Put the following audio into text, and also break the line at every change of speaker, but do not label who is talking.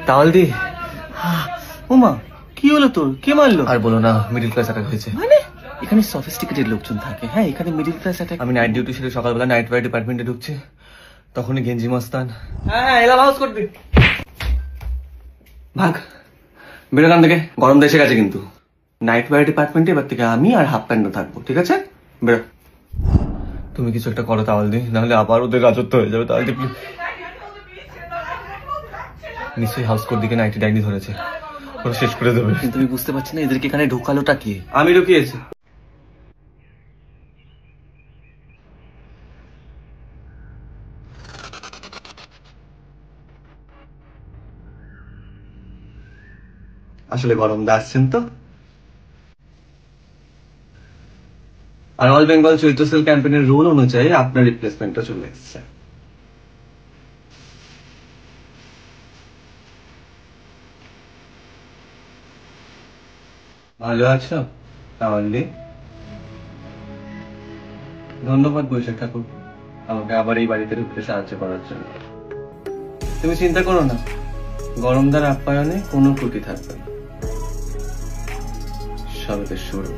তাহলে
ওমা কি হলো তোর? কে মারলো?
আর বলো না, মিডিল ক্লাস অ্যাটাক হয়েছে।
মানে এখানে সফিস্টিকেটেড লোকজন থাকে, হ্যাঁ এখানে মিডিল ক্লাস অ্যাটাক।
আমি নাইট ডিউটি সেরে সকালবেলা নাইট ওয়্যার ডিপার্টমেন্টে ঢুকছি, তখনই গেঞ্জি মস্তান।
হ্যাঁ এলাম হাউস করবি।
ভাগ বেরোখান থেকে, গরম দেশে গেছে কিন্তু। নাইট ওয়্যার ডিপার্টমেন্টে এবার থেকে আমি আর হাফ প্যান্টও থাকবো, ঠিক আছে? বেরো। তুমি কিছু একটা করো তাহলে, নাহলে আবার ওদের রাজত্ব হয়ে যাবে। তাহলে নিশ্চয়ই হাউস কোর দিকে নাইটি ডাইনি ধরেছে, ওরা শেষ করে দেবে।
কিন্তু আমি বুঝতে পারছি না এদেরকে এখানে ঢোকালোটা কি?
আমি ঢুকিয়েছি। আসলে গরম দা আসছেন তো, আর অল বেঙ্গল চৈত্র সেল ক্যাম্পেইনের রুল অনুযায়ী আপনার রিপ্লেসমেন্টটা চলে এসেছে। ভালো আছো তাহলে? ধন্যবাদ বৈশাখ ঠাকুর, আমাকে আবার এই বাড়িতে ঢুকতে সাহায্য করার জন্য। তুমি চিন্তা করো না, গরমদার আপ্যায়নে কোনো ত্রুটি থাকবে না, সবে তো শুরু।